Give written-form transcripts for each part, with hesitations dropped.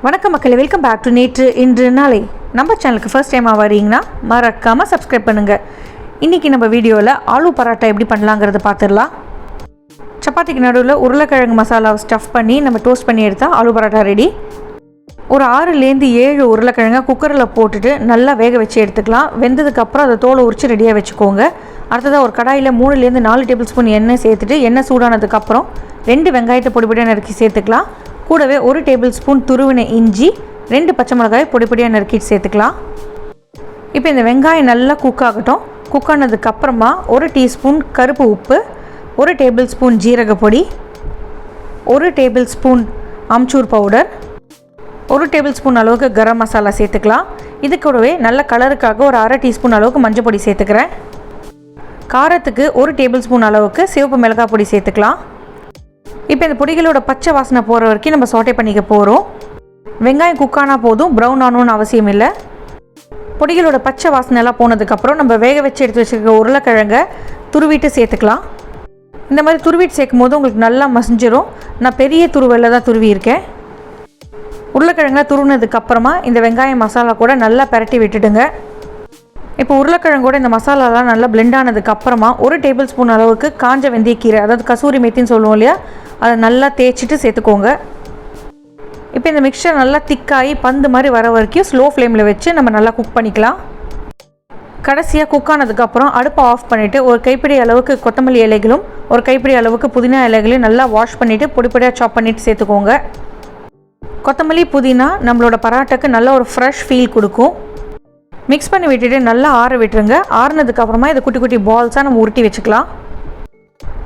வணக்கம் மக்களே, welcome back to நேற்று இன்று நாளை. நம்ம சேனலுக்கு ஃபர்ஸ்ட் டைமாக வரீங்கன்னா மறக்காமல் சப்ஸ்கிரைப் பண்ணுங்கள். இன்றைக்கி நம்ம வீடியோவில் ஆலு பராட்டா எப்படி பண்ணலாங்கிறத பார்த்துடலாம். சப்பாத்திக்கு நடுவில் உருளைக்கிழங்கு மசாலாவை ஸ்டஃப் பண்ணி நம்ம டோஸ்ட் பண்ணி எடுத்தால் ஆலு பராட்டா ரெடி. ஒரு 6-7 உருளைக்கிழங்கை குக்கரில் போட்டுட்டு நல்லா வேக வச்சு எடுத்துக்கலாம். வெந்ததுக்கப்புறம் அதை தோலை உரித்து ரெடியாக வச்சுக்கோங்க. அடுத்ததாக ஒரு கடாயில் 3-4 டேபிள் ஸ்பூன் எண்ணெய் சேர்த்துட்டு எண்ணெய் சூடானதுக்கப்புறம் 2 வெங்காயத்தை பொடிப்பொடியாக நறுக்கி சேர்த்துக்கலாம். கூடவே 1 டேபிள் ஸ்பூன் துருவின இஞ்சி, 2 பச்சை மிளகாய் பொடிப்பொடியாக நறுக்கிட்டு சேர்த்துக்கலாம். இப்போ இந்த வெங்காயம் நல்லா குக் ஆகட்டும். குக் ஆனதுக்கப்புறமா 1 டீஸ்பூன் கருப்பு உப்பு, 1 டேபிள் ஸ்பூன் ஜீரக பொடி, 1 table spoon amchur powder, 1 table spoon அளவுக்கு கரம் மசாலா சேர்த்துக்கலாம். இது கூடவே நல்ல கலருக்காக ஒரு 1/2 டீஸ்பூன் அளவுக்கு மஞ்சள் பொடி சேர்த்துக்கிறேன். காரத்துக்கு 1 டேபிள் ஸ்பூன் அளவுக்கு சிவப்பு மிளகாய் பொடி சேர்த்துக்கலாம். இப்போ இந்த பொடிகளோட பச்சை வாசனை போகிற வரைக்கும் நம்ம சாட்டே பண்ணிக்க போகிறோம். வெங்காயம் குக்கானா போதும், ப்ரௌன் ஆகணும்னு அவசியம் இல்லை. பொடிகளோட பச்சை வாசனை எல்லாம் போனதுக்கப்புறம் நம்ம வேக வச்சு எடுத்து வச்சுருக்க உருளைக்கிழங்கை துருவிட்டு சேர்த்துக்கலாம். இந்த மாதிரி துருவிட்டு சேர்க்கும் போது உங்களுக்கு நல்லா மசிஞ்சிரும். நான் பெரிய துருவலில் தான் துருவியிருக்கேன். உருளைக்கிழங்கை துருவினதுக்கப்புறமா இந்த வெங்காயம் மசாலா கூட நல்லா பரட்டி விட்டுடுங்க. இப்போ உருளைக்கிழங்கோட இந்த மசாலாலாம் நல்லா பிளெண்ட் ஆனதுக்கப்புறமா 1 டேபிள் ஸ்பூன் அளவுக்கு காஞ்ச வெந்தயக்கீரை, அதாவது கசூரி மெத்தின்னு சொல்லுவோம் இல்லையா, அதை நல்லா தேய்ச்சிட்டு சேர்த்துக்கோங்க. இப்போ இந்த மிக்சர் நல்லா திக்காகி பந்து மாதிரி வர வரைக்கும் ஸ்லோ ஃப்ளேமில் வச்சு நம்ம நல்லா குக் பண்ணிக்கலாம். கடைசியாக குக் ஆனதுக்கப்புறம் அடுப்பை ஆஃப் பண்ணிவிட்டு ஒரு கைப்பிடி அளவுக்கு கொத்தமல்லி இலைகளும் ஒரு கைப்பிடி அளவுக்கு புதினா இலைகளையும் நல்லா வாஷ் பண்ணிவிட்டு பொடிப்பொடியாக சாப் பண்ணிவிட்டு சேர்த்துக்கோங்க. கொத்தமல்லி புதினா நம்மளோட பராட்டாக்கு நல்ல ஒரு ஃப்ரெஷ் ஃபீல் கொடுக்கும். மிக்ஸ் பண்ணி விட்டுட்டு நல்லா ஆற விட்டுருங்க. ஆறுனதுக்கப்புறமா இதை குட்டி குட்டி பால்ஸாக நம்ம உருட்டி வச்சுக்கலாம்.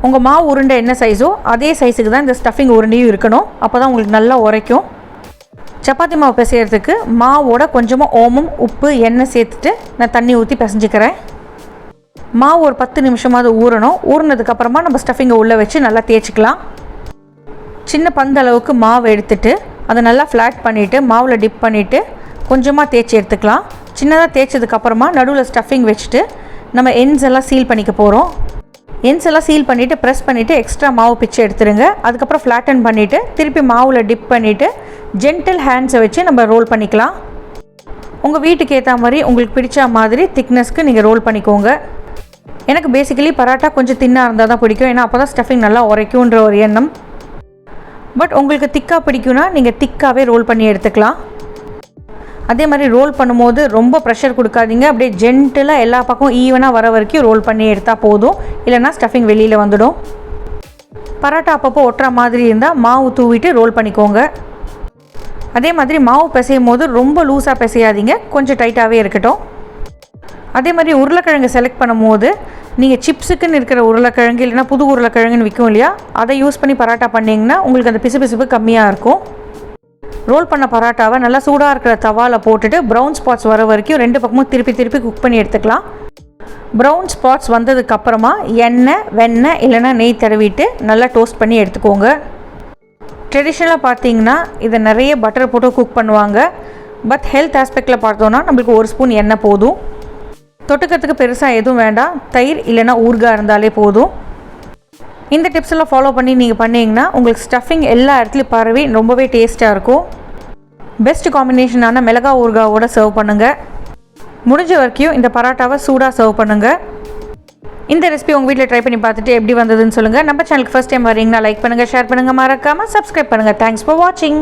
உங்கள் மாவு உருண்டை என்ன சைஸோ அதே சைஸுக்கு தான் இந்த ஸ்டஃபிங் உருண்டையும் இருக்கணும். அப்போ தான் உங்களுக்கு நல்லா உரைக்கும். சப்பாத்தி மாவு பிசைகிறதுக்கு மாவோட கொஞ்சமாக ஓமம், உப்பு, எண்ணெய் சேர்த்துட்டு நான் தண்ணி ஊற்றி பிசைஞ்சிக்கிறேன். மாவு ஒரு 10 நிமிஷமாவது ஊறணும். ஊறினதுக்கப்புறமா நம்ம ஸ்டஃபிங்கை உள்ளே வச்சு நல்லா தேய்ச்சிக்கலாம். சின்ன பந்து அளவுக்கு மாவு எடுத்துகிட்டு அதை நல்லா ஃப்ளாட் பண்ணிவிட்டு மாவில் டிப் பண்ணிவிட்டு கொஞ்சமாக தேய்ச்சி எடுத்துக்கலாம். சின்னதாக தேய்ச்சதுக்கப்புறமா நடுவில் ஸ்டஃபிங் வச்சுட்டு நம்ம எண்ட்ஸ் எல்லாம் சீல் பண்ணிக்க போகிறோம். எண்ட்ஸ் எல்லாம் சீல் பண்ணிவிட்டு ப்ரெஸ் பண்ணிவிட்டு எக்ஸ்ட்ரா மாவு பிச்சு எடுத்துருங்க. அதுக்கப்புறம் ஃப்ளாட்டன் பண்ணிவிட்டு திருப்பி மாவில் டிப் பண்ணிவிட்டு ஜென்டில் ஹேண்ட்ஸை வச்சு நம்ம ரோல் பண்ணிக்கலாம். உங்கள் வீட்டுக்கு ஏற்ற மாதிரி உங்களுக்கு பிடிச்ச மாதிரி திக்னஸ்க்கு நீங்கள் ரோல் பண்ணிக்கோங்க. எனக்கு பேசிக்கலி பராட்டா கொஞ்சம் தின்னாக இருந்தால் தான் பிடிக்கும். ஏன்னா அப்போ தான் ஸ்டஃபிங் நல்லா உரைக்கும்ன்ற ஒரு எண்ணம். பட் உங்களுக்கு திக்காக பிடிக்கும்னா நீங்கள் திக்காகவே ரோல் பண்ணி எடுத்துக்கலாம். அதே மாதிரி ரோல் பண்ணும்போது ரொம்ப ப்ரெஷர் கொடுக்காதீங்க. அப்படியே ஜென்டிலாக எல்லா பக்கம் ஈவனாக வர வரைக்கும் ரோல் பண்ணி எடுத்தால் போதும். இல்லைனா ஸ்டஃபிங் வெளியில் வந்துடும். பராட்டா அப்பப்போ ஒட்டுற மாதிரி இருந்தால் மாவு தூவிட்டு ரோல் பண்ணிக்கோங்க. அதே மாதிரி மாவு பிசையும் போது ரொம்ப லூஸாக பிசையாதீங்க, கொஞ்சம் டைட்டாகவே இருக்கட்டும். அதே மாதிரி உருளைக்கிழங்கு செலக்ட் பண்ணும்போது நீங்கள் சிப்ஸுக்குன்னு இருக்கிற உருளைக்கிழங்கு இல்லைனா புது உருளைக்கிழங்குன்னு விற்கும் இல்லையா, அதை யூஸ் பண்ணி பராட்டா பண்ணிங்கன்னா உங்களுக்கு அந்த பிசுபிசுப்பு கம்மியாக இருக்கும். ரோல் பண்ண பராட்டாவை நல்லா சூடாக இருக்கிற தவாவில் போட்டுட்டு ப்ரௌன் ஸ்பாட்ஸ் வர வரைக்கும் 2 பக்கமும் திருப்பி குக் பண்ணி எடுத்துக்கலாம். ப்ரௌன் ஸ்பாட்ஸ் வந்ததுக்கப்புறமா எண்ணெய், வெண்ணெய் இல்லைனா நெய் தடவிட்டு நல்லா டோஸ்ட் பண்ணி எடுத்துக்கோங்க. ட்ரெடிஷ்னலாக பார்த்தீங்கன்னா இதை நிறைய பட்டர் போட்டு குக் பண்ணுவாங்க. பட் ஹெல்த் ஆஸ்பெக்டில் பார்த்தோன்னா நம்மளுக்கு 1 ஸ்பூன் எண்ணெய் போதும். தொட்டுக்கிறதுக்கு பெருசாக எதுவும் வேண்டாம். தயிர் இல்லைனா ஊறுகாய் இருந்தாலே போதும். இந்த டிப்ஸ் எல்லாம் ஃபாலோ பண்ணி நீங்கள் பண்ணிங்கன்னா உங்களுக்கு ஸ்டஃபிங் எல்லா இடத்துலையும் பரவி ரொம்பவே டேஸ்ட்டாக இருக்கும். பெஸ்ட் காம்பினேஷனான மிளகாய் ஊறுகாவோட சர்வ் பண்ணுங்கள். முடிஞ்ச வரைக்கும் இந்த பராட்டாவை சூடாக சர்வ் பண்ணுங்கள். இந்த ரெசிபி உங்கள் வீட்டில் ட்ரை பண்ணி பார்த்துட்டு எப்படி வந்ததுன்னு சொல்லுங்கள். நம்ம சேனலுக்கு ஃபர்ஸ்ட் டைம் வரீங்கன்னா லைக் பண்ணுங்கள், ஷேர் பண்ணுங்கள், மறக்காமல் சப்ஸ்கிரைப் பண்ணுங்கள். தேங்க்ஸ் ஃபார் வாட்சிங்.